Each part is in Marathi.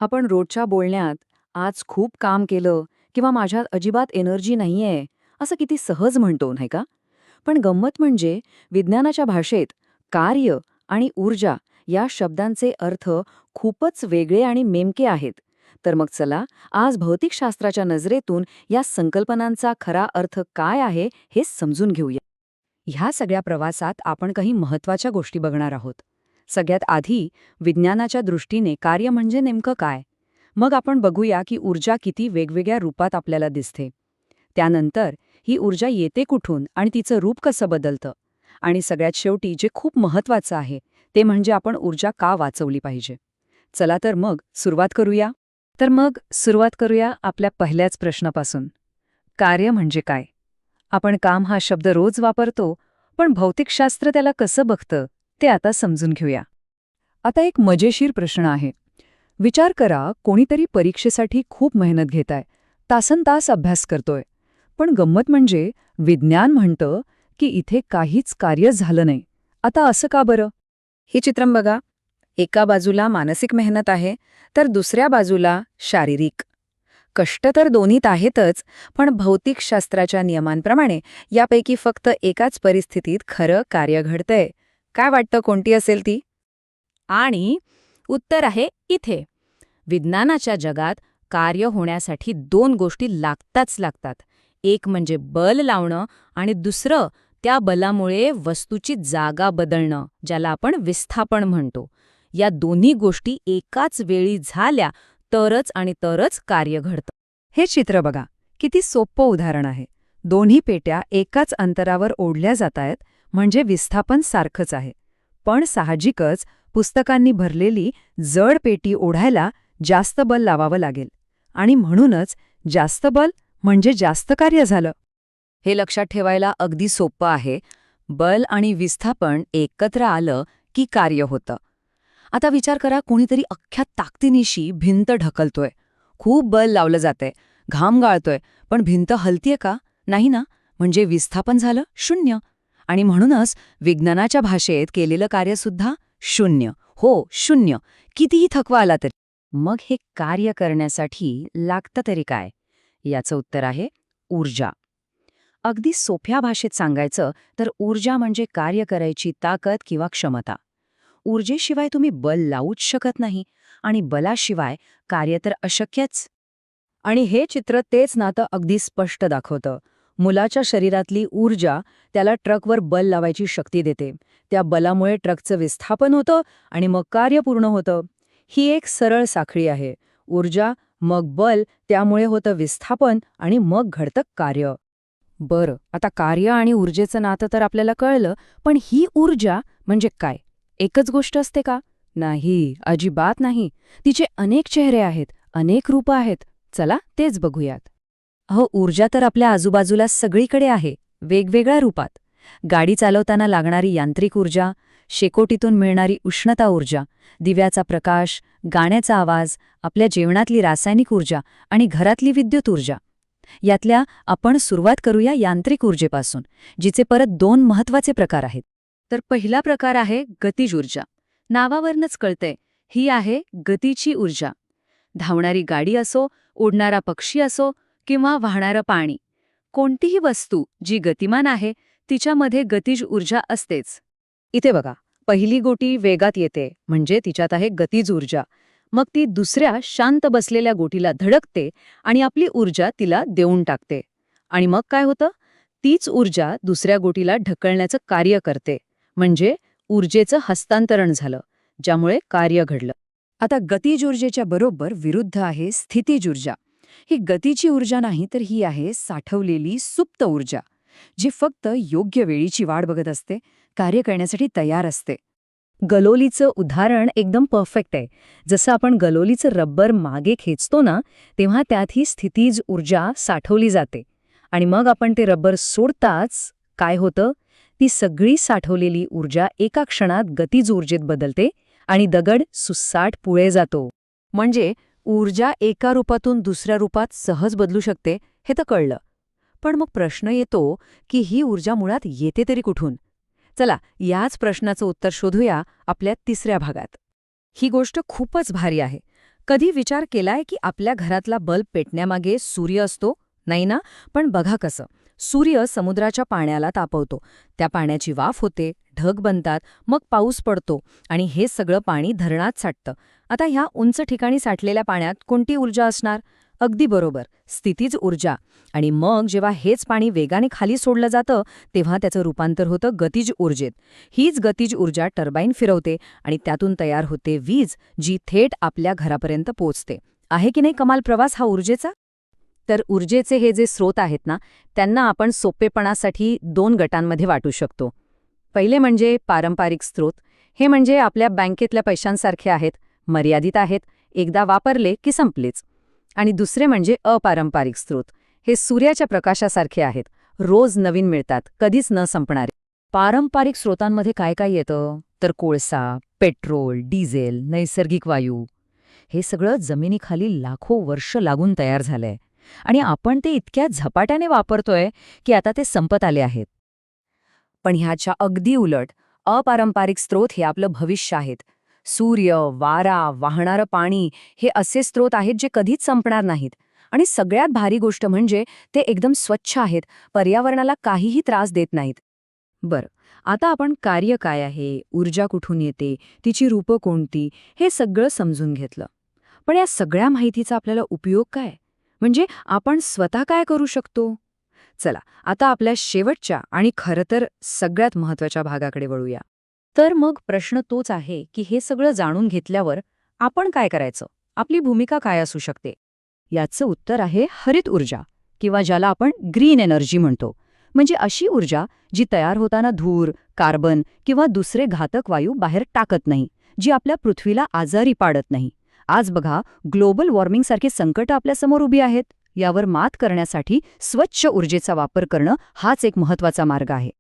आपण रोजच्या बोलण्यात आज खूप काम केलं किंवा माझ्यात अजिबात एनर्जी नाहीये असं किती सहज म्हणतो नाही का. पण गंमत म्हणजे विज्ञानाच्या भाषेत कार्य आणि ऊर्जा या शब्दांचे अर्थ खूपच वेगळे आणि नेमके आहेत. तर मग चला आज भौतिकशास्त्राच्या नजरेतून या संकल्पनांचा खरा अर्थ काय आहे हे समजून घेऊया. ह्या सगळ्या प्रवासात आपण काही महत्वाच्या गोष्टी बघणार आहोत. सगळ्यात आधी विज्ञानाच्या दृष्टीने कार्य म्हणजे नेमकं काय. मग आपण बघूया की ऊर्जा किती वेगवेगळ्या रूपात आपल्याला दिसते. त्यानंतर ही ऊर्जा येते कुठून आणि तिचं रूप कसं बदलतं. आणि सगळ्यात शेवटी जे खूप महत्वाचं आहे ते म्हणजे आपण ऊर्जा का वाचवली पाहिजे. चला तर मग सुरुवात करूया आपल्या पहिल्याच प्रश्नापासून. कार्य म्हणजे काय. आपण काम हा शब्द रोज वापरतो, पण भौतिकशास्त्र त्याला कसं बघतं ते आता समजून घेऊया. आता एक मजेशीर प्रश्न आहे. विचार करा, कोणीतरी परीक्षेसाठी खूप मेहनत घेताय, तासनतास अभ्यास करतोय. पण गंमत म्हणजे विज्ञान म्हणतं की इथे काहीच कार्य झालं नाही. आता असं का बरं. हे चित्र बघा. एका बाजूला मानसिक मेहनत आहे तर दुसऱ्या बाजूला शारीरिक. कष्ट तर दोन्हीत आहेतच, पण भौतिकशास्त्राच्या नियमांप्रमाणे यापैकी फक्त एकाच परिस्थितीत खरं कार्य घडतंय. काय वाटतं कोणती असेल ती. आणि उत्तर आहे इथे. विज्ञानाच्या जगात कार्य होण्यासाठी दोन गोष्टी लागतात. एक म्हणजे बल लावणं आणि दुसरं त्या बलामुळे वस्तूची जागा बदलणं, ज्याला आपण विस्थापन म्हणतो. या दोन्ही गोष्टी एकाच वेळी झाल्या तरच कार्य घडतं. हे चित्र बघा, किती सोपं उदाहरण आहे. दोन्ही पेट्या एकाच अंतरावर ओढल्या जातायत, म्हणजे विस्थापन सारखंच आहे. पण साहजिकच पुस्तकांनी भरलेली जड पेटी ओढायला जास्त बल लावावं लागेल. आणि म्हणूनच जास्त बल म्हणजे जास्त कार्य झालं. हे लक्षात ठेवायला अगदी सोपं आहे. बल आणि विस्थापन एकत्र आलं की कार्य होतं. आता विचार करा, कोणीतरी अख्ख्या ताकदीनिशी भिंत ढकलतोय. खूप बल लावलं जातंय, घाम गाळतोय, पण भिंत हलतीये का. नाही ना. म्हणजे विस्थापन झालं शून्य. आणि म्हणूनच विज्ञानाच्या भाषेत केलेलं कार्यसुद्धा शून्य. हो, शून्य. कितीही थकवा आला तरी. मग हे कार्य करण्यासाठी लागतं तरी काय. याचं उत्तर आहे ऊर्जा. अगदी सोप्या भाषेत सांगायचं तर ऊर्जा म्हणजे कार्य करायची ताकद किंवा क्षमता. ऊर्जेशिवाय तुम्ही बल लावूच शकत नाही आणि बलाशिवाय कार्य तर अशक्यच. आणि हे चित्र तेच नातं अगदी स्पष्ट दाखवतं. मुलाच्या शरीरातली ऊर्जा त्याला ट्रकवर बल लावायची शक्ती देते. त्या बलामुळे ट्रकचं विस्थापन होतं आणि मग कार्य पूर्ण होतं. ही एक सरळ साखळी आहे. ऊर्जा, मग बल, त्यामुळे होतं विस्थापन आणि मग घडतं कार्य. बरं, आता कार्य आणि ऊर्जेचं नातं तर आपल्याला कळलं, पण ही ऊर्जा म्हणजे काय. एकच गोष्ट असते का. नाही, अजिबात नाही. तिचे अनेक चेहरे आहेत, अनेक रूपं आहेत. चला तेच बघूयात. ऊर्जा तर आपल्या आजूबाजूला सगळीकडे आहे, वेगवेगळ्या रूपात. गाडी चालवताना लागणारी यांत्रिक ऊर्जा, शेकोटीतून मिळणारी उष्णता ऊर्जा, दिव्याचा प्रकाश, गाण्याचा आवाज, आपल्या जेवणातली रासायनिक ऊर्जा आणि घरातली विद्युत ऊर्जा. यातल्या आपण सुरुवात करूया यांत्रिक ऊर्जेपासून, जिचे परत दोन महत्वाचे प्रकार आहेत. तर पहिला प्रकार आहे गतिज ऊर्जा. नावावरनच कळतंय, ही आहे गतीची ऊर्जा. धावणारी गाडी असो, उडणारा पक्षी असो किंवा वाहणारं पाणी, कोणतीही वस्तू जी गतिमान आहे तिच्यामध्ये गतिज ऊर्जा असतेच. इथे बघा, पहिली गोटी वेगात येते म्हणजे तिच्यात आहे गतिज ऊर्जा. मग ती दुसऱ्या शांत बसलेल्या गोटीला धडकते आणि आपली ऊर्जा तिला देऊन टाकते. आणि मग काय होतं, तीच ऊर्जा दुसऱ्या गोटीला ढकलण्याचं कार्य करते. म्हणजे ऊर्जेचं हस्तांतरण झालं, ज्यामुळे कार्य घडलं. आता गतिज ऊर्जेच्या बरोबर विरुद्ध आहे स्थितीज ऊर्जा. ही गतीची ऊर्जा नाही, तर ही आहे साठवलेली सुप्त ऊर्जा, जी फक्त योग्य वेळीची वाट बघत असते, कार्य करण्यासाठी तयार असते. गलोलीचं उदाहरण एकदम परफेक्ट आहे. जसं आपण गलोलीचं रबर मागे खेचतो ना, तेव्हा त्यात ही स्थितीज ऊर्जा साठवली जाते. आणि मग आपण ते रबर सोडताच काय होतं, ती सगळी साठवलेली ऊर्जा एका क्षणात गतिज ऊर्जेत बदलते आणि दगड सुसाट पुढे जातो. म्हणजे ऊर्जा एका रूपातून दुसऱ्या रूपात सहज बदलू शकते, हे तर कळलं. पण मग प्रश्न येतो की ही ऊर्जा मुळात येते तरी कुठून. चला याच प्रश्नाचं उत्तर शोधूया आपल्या तिसऱ्या भागात. ही गोष्ट खूपच भारी आहे, कधी विचार केलाय की आपल्या घरातला बल्ब पेटण्यामागे सूर्य असतो? नाही ना? पण बघा कसं. सूर्य समुद्राच्या पाण्याला तापवतो. त्या पाण्याची वाफ होते, ढग बनतात, मग पाऊस पडतो आणि हे सगळं पाणी धरणात साठतं. आता ह्या उंच ठिकाणी साठलेल्या पाण्यात कोणती ऊर्जा असणार? अगदी बरोबर, स्थितीज ऊर्जा. आणि मग जेव्हा हेच पाणी वेगाने खाली सोडलं जातं, तेव्हा त्याचं रूपांतर होतं गतिज ऊर्जेत. हीच गतिज ऊर्जा टर्बाईन फिरवते आणि त्यातून तयार होते वीज, जी थेट आपल्या घरापर्यंत पोचते. आहे की नाही कमाल प्रवास हा ऊर्जेचा? तर ऊर्जेचे हे जे स्रोत आहेत ना, त्यांना आपण सोपेपणासाठी 2 गटांमध्ये वाटू शकतो. पहिले म्हणजे पारंपरिक स्रोत. हे म्हणजे आपल्या बँकेतल्या पैशांसारखे आहेत, मर्यादित आहेत, एकदा वापरले की संपलेच. आणि दुसरे म्हणजे अपारंपरिक स्रोत. हे सूर्याच्या प्रकाशासारखे आहेत, रोज नवीन मिळतात, कधीच न संपणारे. पारंपरिक स्रोतांमध्ये काय काय येतं? तर कोळसा, पेट्रोल, डिझेल, नैसर्गिक वायू. हे सगळं जमिनीखाली लाखो वर्ष लागून तयार झालंय. आणि आपण ते इतक्या झपाट्याने वापरतोय की आता ते संपत आले आहेत. पण ह्याच्या अगदी उलट, अपारंपरिक स्रोत हे आपलं भविष्य आहेत. सूर्य, वारा, वाहणारं पाणी हे असे स्रोत आहेत जे कधीच संपणार नाहीत. आणि सगळ्यात भारी गोष्ट म्हणजे ते एकदम स्वच्छ आहेत, पर्यावरणाला काहीही त्रास देत नाहीत. बरं, आता आपण कार्य काय आहे, ऊर्जा कुठून येते, तिची रूपं कोणती, हे सगळं समजून घेतलं. पण या सगळ्या माहितीचा आपल्याला उपयोग काय? म्हणजे आपण स्वतः काय करू शकतो? चला, आता आपल्या शेवटच्या आणि खरं तर सगळ्यात महत्त्वाच्या भागाकडे वळूया. तर मग प्रश्न तोच आहे की हे सगळं जाणून घेतल्यावर आपण काय करायचं? आपली भूमिका काय असू शकते? याचं उत्तर आहे हरित ऊर्जा, किंवा ज्याला आपण ग्रीन एनर्जी म्हणतो. म्हणजे अशी ऊर्जा जी तयार होताना धूर, कार्बन किंवा दुसरे घातक वायू बाहेर टाकत नाही, जी आपल्या पृथ्वीला आजारी पाडत नाही. आज बघा, ग्लोबल वॉर्मिंगसारखी संकटं आपल्यासमोर उभी आहेत. यावर मात करण्यासाठी स्वच्छ ऊर्जेचा वापर करणं हाच एक महत्त्वाचा मार्ग आहे.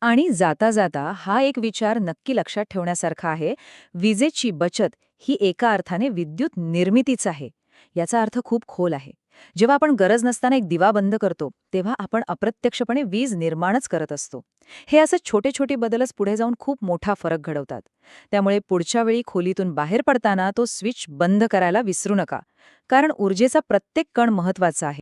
आणि जाता जाता हा एक विचार नक्की लक्षात ठेवण्यासारखा आहे. विजेची बचत ही एका अर्थाने विद्युत निर्मितीच आहे. याचा अर्थ खूप खोल आहे. जेव्हा आपण गरज नसताना एक दिवा बंद करतो, तेव्हा आपण अप्रत्यक्षपणे वीज निर्माणच करत असतो. हे असं छोटे छोटे बदलच पुढे जाऊन खूप मोठा फरक घडवतात. त्यामुळे पुढच्या वेळी खोलीतून बाहेर पडताना तो स्विच बंद करायला विसरू नका. कारण ऊर्जेचा प्रत्येक कण महत्त्वाचा आहे.